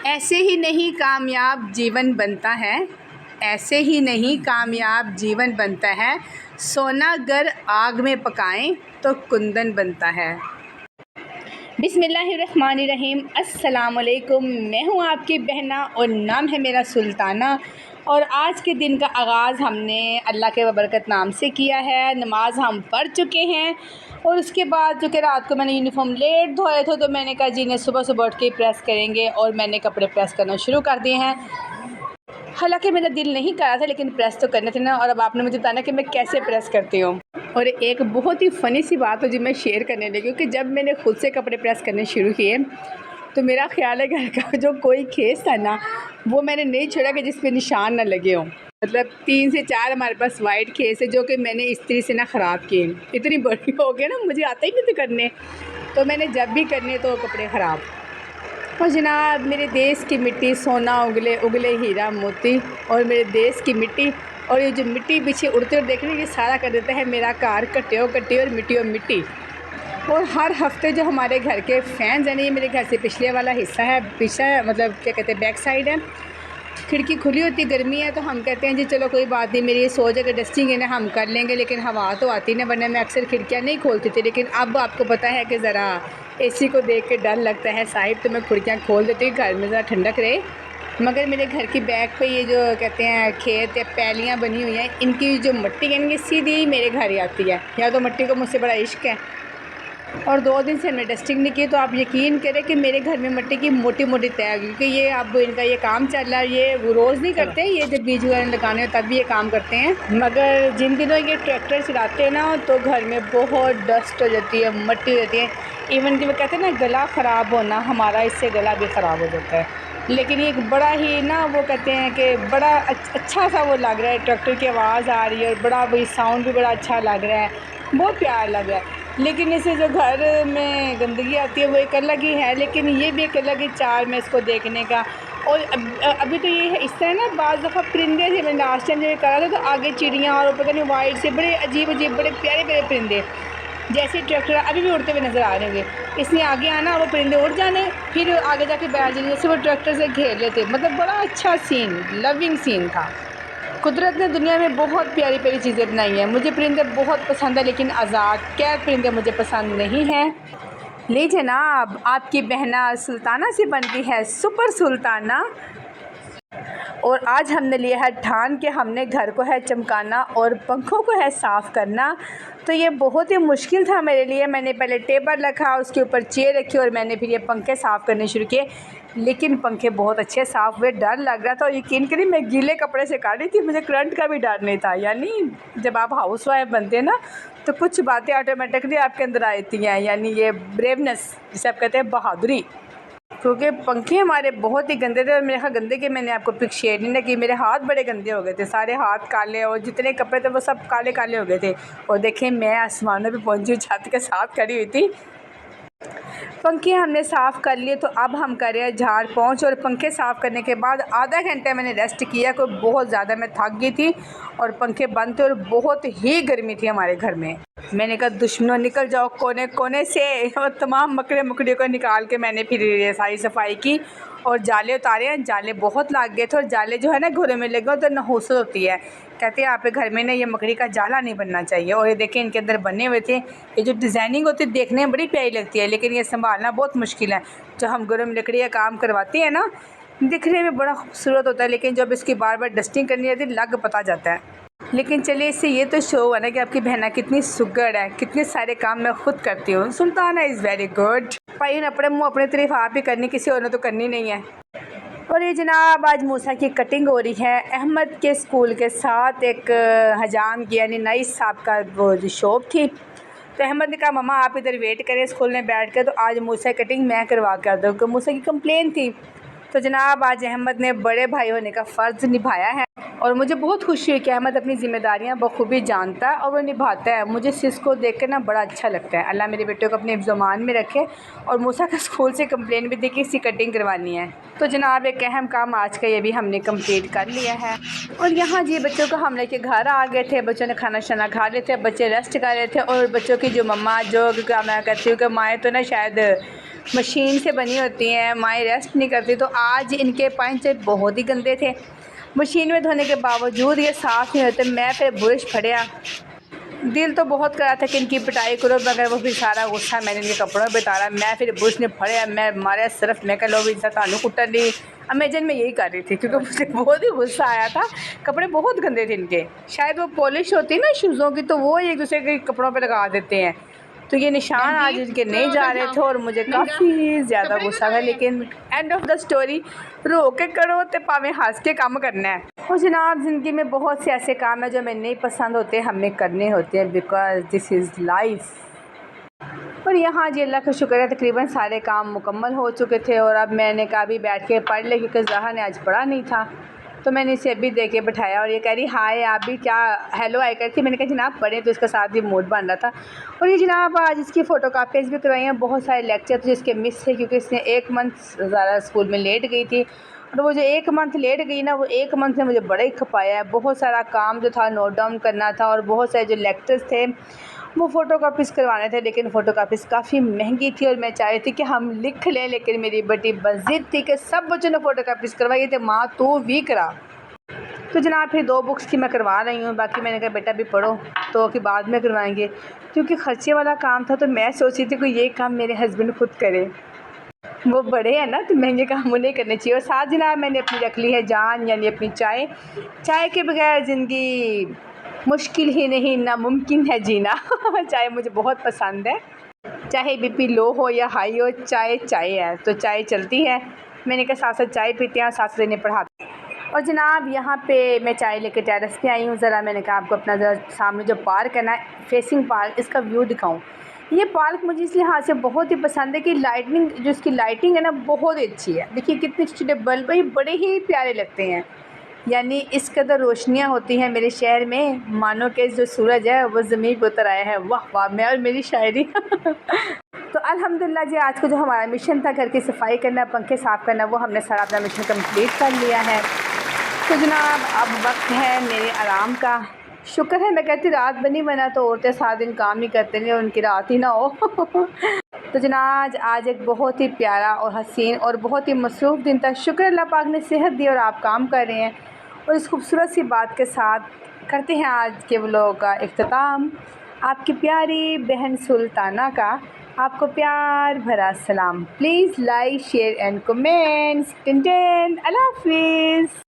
ऐसे ही नहीं कामयाब जीवन बनता है, ऐसे ही नहीं कामयाब जीवन बनता है। सोना अगर आग में पकाएं तो कुंदन बनता है। बिस्मिल्लाहिर्रहमानिर्रहीम। अस्सलाम वालेकुम। मैं हूँ आपकी बहना और नाम है मेरा सुल्ताना। और आज के दिन का आगाज़ हमने अल्लाह के बरकत नाम से किया है। नमाज हम पढ़ चुके हैं और उसके बाद चूँकि रात को मैंने यूनिफॉर्म लेट धोए थे तो मैंने कहा जी इन्हें सुबह सुबह उठ के प्रेस करेंगे और मैंने कपड़े प्रेस करना शुरू कर दिए हैं। हालांकि मेरा दिल नहीं कर रहा था लेकिन प्रेस तो करने थे ना। और अब आपने मुझे बताना कि मैं कैसे प्रेस करती हूँ। और एक बहुत ही फ़नी सी बात हो जो मैं शेयर करने लगी हूँ कि जब मैंने खुद से कपड़े प्रेस करने शुरू किए तो मेरा ख़्याल है घर का जो कोई खेस था ना वो मैंने नहीं छोड़ा कि जिस पे निशान ना लगे हों। मतलब 3 से 4 हमारे पास वाइट खेस है जो कि मैंने इस्त्री से ना ख़राब किए। इतनी बड़ी हो गई ना, मुझे आता ही नहीं था करने, तो मैंने जब भी करने तो कपड़े ख़राब। और जनाब मेरे देश की मिट्टी सोना उगले उगले हीरा मोती, और मेरे देश की मिट्टी और ये जो मिट्टी पीछे उड़ते हुए देख रहे हैं ये सारा कर देता है मेरा कार कट्टे और मिट्टी। और हर हफ्ते जो हमारे घर के फैंस हैं, ये मेरे घर से पिछले वाला हिस्सा है, पीछा मतलब क्या कहते हैं बैक साइड है, खिड़की खुली होती, गर्मी है तो हम कहते हैं जी चलो कोई बात नहीं, मेरी ये सोच है कि डस्टिंग है ना हम कर लेंगे, लेकिन हवा तो आती ना, वरना मैं अक्सर खिड़कियाँ नहीं खोलती थी। लेकिन अब आपको पता है कि ज़रा एसी को देख के डर लगता है साहिब, तो मैं खिड़कियाँ खोल देती हूँ घर में ज़रा ठंडक रहे। मगर मेरे घर की बैक पे ये जो कहते हैं खेत या पैलियाँ बनी हुई हैं, इनकी जो मिट्टी है इनकी सीधी मेरे घर ही आती है। या तो मिट्टी को मुझसे बड़ा इश्क है। और 2 दिन से हमने डस्टिंग नहीं की तो आप यकीन करें कि मेरे घर में मिट्टी की मोटी मोटी तय है, क्योंकि ये अब इनका ये काम चल रहा है। ये वो रोज़ नहीं करते, ये जब बीज वगैरह लगाने हो तब भी ये काम करते हैं। मगर जिन दिनों ये ट्रैक्टर चलाते हैं ना तो घर में बहुत डस्ट हो जाती है, मिट्टी हो जाती है। इवन कि वो कहते हैं ना गला ख़राब होना, हमारा इससे गला भी ख़राब हो जाता है। लेकिन एक बड़ा ही ना वो कहते हैं कि बड़ा अच्छा सा वो लग रहा है, ट्रैक्टर की आवाज़ आ रही है और बड़ा वही साउंड भी बड़ा अच्छा लग रहा है, बहुत प्यार लग रहा है। लेकिन इससे जो घर में गंदगी आती है वो एक अलग ही है, लेकिन ये भी एक अलग ही चार्म है इसको देखने का। और अभी तो ये है इस तरह ना, बाज़ दफ़ा परिंदे थे, मैंने लास्ट टाइम जब करा था तो आगे चिड़ियाँ और पता नहीं वाइट से बड़े अजीब बड़े प्यारे प्यारे परिंदे, जैसे ट्रैक्टर अभी भी उड़ते हुए नज़र आ रहे होंगे। इसने आगे आना, वो परिंदे उड़ जाने, फिर आगे जाके बैठ जाने, जैसे वो ट्रैक्टर से घेर लेते। मतलब बड़ा अच्छा सीन, लविंग सीन था। कुदरत ने दुनिया में बहुत प्यारी प्यारी चीज़ें बनाई हैं। मुझे परिंदे बहुत पसंद है, लेकिन आज़ाद कैद परिंदे मुझे पसंद नहीं हैं। ले जनाब, आपकी बहना सुल्ताना से बनती है सुपर सुल्ताना। और आज हमने लिया है ठान के हमने घर को है चमकाना और पंखों को है साफ़ करना। तो ये बहुत ही मुश्किल था मेरे लिए। मैंने पहले टेबल रखा, उसके ऊपर चेयर रखी और मैंने फिर ये पंखे साफ़ करने शुरू किए। लेकिन पंखे बहुत अच्छे साफ़ हुए, डर लग रहा था। और यकीन करिए मैं गीले कपड़े से काट रही थी, मुझे करंट का भी डर नहीं था। यानी जब आप हाउस वाइफ बनते हैं ना तो कुछ बातें ऑटोमेटिकली आपके अंदर आती हैं, यानी ये ब्रेवनेस जिसे आप कहते हैं, बहादुरी। क्योंकि पंखे हमारे बहुत ही गंदे थे और मेरे ख्याल गंदे के मैंने आपको पिक शेयर नहीं ना कि मेरे हाथ बड़े गंदे हो गए थे, सारे हाथ काले और जितने कपड़े थे वो सब काले काले हो गए थे। और देखें मैं आसमानों पे पहुंची हूँ, छत के साथ खड़ी हुई थी। पंखे हमने साफ़ कर लिए तो अब हम कर रहे हैं झाड़ पोंछ। और पंखे साफ़ करने के बाद आधा घंटा मैंने रेस्ट किया, कोई बहुत ज़्यादा मैं थक गई थी और पंखे बंद थे और बहुत ही गर्मी थी हमारे घर में। मैंने कहा दुश्मनों निकल जाओ कोने कोने से, और तमाम मकड़े मुकड़ियों को निकाल के मैंने फिर ये सारी सफाई की और जाले उतारे हैं। जाले बहुत लग गए थे और जाले जो है ना घरों में लगे तो नहुसत होती है, कहते हैं आप घर में ना ये मकड़ी का जाला नहीं बनना चाहिए। और ये देखें इनके अंदर बने हुए थे। ये जो डिज़ाइनिंग होती है देखने में बड़ी प्यारी लगती है, लेकिन ये संभालना बहुत मुश्किल है। जो हम घरों में लकड़ी का काम करवाते हैं ना, दिखने में बड़ा खूबसूरत होता है, लेकिन जब इसकी बार बार डस्टिंग करनी रहती है लग पता जाता है। लेकिन चलिए इससे ये तो शो हुआ ना कि आपकी बहना कितनी सुगड़ है, कितने सारे काम मैं खुद करती हूँ। Sultana is very good. भाई अपने मुँह अपनी तारीफ आप ही करनी, किसी और ने तो करनी नहीं है। और ये जनाब आज मूसा की कटिंग हो रही है। अहमद के स्कूल के साथ एक हजाम की यानी नाइस साहब का वो जो शॉप थी, तो अहमद ने कहा मम्मा आप इधर वेट करें स्कूल में बैठ कर, तो आज मूसा की कटिंग मैं करवा कर दूँ, क्योंकि मूसा की कंप्लेन थी। तो जनाब आज अहमद ने बड़े भाई होने का फ़र्ज़ निभाया है और मुझे बहुत खुशी है कि अहमद अपनी ज़िम्मेदारियां बखूबी जानता है और वो निभाता है। मुझे इसको देख कर ना बड़ा अच्छा लगता है। अल्लाह मेरे बेटे को अपने हिफ्ज़-ओ-मान में रखे। और मूसा का स्कूल से कंप्लेन भी दी कि इसकी कटिंग करवानी है। तो जनाब एक अहम काम आज का ये भी हमने कंप्लीट कर लिया है। और यहाँ जी बच्चों को हम लेके घर आ गए थे, बच्चों ने खाना शाना खा रहे थे, बच्चे रेस्ट कर रहे थे। और बच्चों की जो मम्मा जो मैं कहती हूँ कि माएँ तो ना शायद मशीन से बनी होती हैं, माएँ रेस्ट नहीं करती। तो आज इनके पंचे बहुत ही गंदे थे, मशीन में धोने के बावजूद ये साफ़ नहीं होते। मैं फिर बुरश फड़िया, दिल तो बहुत करा था कि इनकी पिटाई करो, मगर वो फिर सारा गुस्सा मैंने इनके कपड़ों में बिताड़ा। मैं फिर बुरश ने फड़िया, मैं मारे सिर्फ मैं कह लो भी थानू कुट्टन दी। अमेजन में यही कर रही थी क्योंकि मुझे बहुत ही गुस्सा आया था। कपड़े बहुत गंदे थे इनके, शायद वो पॉलिश होती है ना शूज़ों की, तो वो एक दूसरे के कपड़ों पे लगा देते हैं। तो ये निशान आज इनके नहीं जा रहे थे और मुझे काफ़ी ज़्यादा गुस्सा था। लेकिन एंड ऑफ द स्टोरी, रो के करो तो पावे हंस के काम करना है। और जनाब, ज़िंदगी में बहुत से ऐसे काम हैं जो हमें नहीं पसंद होते, हमें करने होते हैं, बिकॉज दिस इज़ लाइफ। और यहाँ जी अल्लाह का शुक्र है तकरीबन सारे काम मुकम्मल हो चुके थे। और अब मैंने कहा अभी बैठ के पढ़ ले, क्योंकि ज़हरा ने आज पढ़ा नहीं था। तो मैंने इसे अभी दे के बिठाया और ये कह रही हाय आप भी क्या हेलो आई करती। मैंने कहा जनाब पढ़ें, तो इसका साथ भी मूड बन रहा था। और ये जनाब आज इसकी फ़ोटो कापीज़ भी करवाई हैं। बहुत सारे लेक्चर थे जिसके मिस थे, क्योंकि इसने 1 मंथ ज़्यादा स्कूल में लेट गई थी। और वो जो 1 मंथ लेट गई ना, वो 1 मंथ ने मुझे बड़ा ही खपाया है। बहुत सारा काम जो था नोट डाउन करना था, और बहुत सारे जो लेक्चर्स थे वो फ़ोटो कापीज़ करवाने थे। लेकिन फ़ोटो कापीज़ काफ़ी महंगी थी और मैं चाह रही थी कि हम लिख लें, लेकिन मेरी बेटी बज़िद थी कि सब बच्चों ने फ़ोटो कापीज़ करवाई थी, माँ तू भी करा। तो जनाब फिर 2 बुक्स की मैं करवा रही हूँ, बाकी मैंने कहा बेटा भी पढ़ो तो कि बाद में करवाएंगे, क्योंकि ख़र्चे वाला काम था। तो मैं सोची थी कि ये काम मेरे हस्बैंड खुद करें, वो बड़े हैं ना, तो महंगे काम उन्हें करने चाहिए। और साथ जनाब मैंने अपनी रख ली है जान, यानी अपनी चाय। चाय के बगैर ज़िंदगी मुश्किल ही नहीं, नामुमकिन है जीना। चाय मुझे बहुत पसंद है, चाहे बीपी लो हो या हाई हो, चाय चाय है तो चाय चलती है। मैंने कहा साथ साथ चाय पीते हैं, साथ साथ इन्हें पढ़ाते हैं। और जनाब यहाँ पे मैं चाय लेके टेरेस पे आई हूँ। ज़रा मैंने कहा आपको अपना ज़रा सामने जो पार्क है ना, फेसिंग पार्क, इसका व्यू दिखाऊँ। ये पार्क मुझे इस लिहाज से बहुत ही पसंद है कि लाइटनिंग, जो इसकी लाइटिंग है ना, बहुत अच्छी है। देखिए कितने छोटे बल्ब, ये बड़े ही प्यारे लगते हैं। यानी इस कदर रोशनियाँ होती हैं मेरे शहर में, मानो कि जो सूरज है वो ज़मीन पर उतर आया है। वाह वाह, मैं और मेरी शायरी। तो अल्हम्दुलिल्लाह जी, आज को जो हमारा मिशन था घर की सफाई करना, पंखे साफ़ करना, वो हमने सारा अपना मिशन कंप्लीट कर लिया है। तो जनाब अब वक्त है मेरे आराम का। शुक्र है, मैं कहती रात बनी, बना तो औरतें सारा दिन काम ही करते हैं, उनकी रात ही ना हो। तो जनाब आज एक बहुत ही प्यारा और हसीन और बहुत ही मसरूफ़ दिन था। शुक्र अल्लाह पाक ने सेहत दी और आप काम कर रहे हैं। और इस खूबसूरत सी बात के साथ करते हैं आज के व्लॉग का इख्तिताम। आपकी प्यारी बहन सुल्ताना का आपको प्यार भरा सलाम। Please like share and comments. टिन टिन, अल्लाह हाफ़िज़।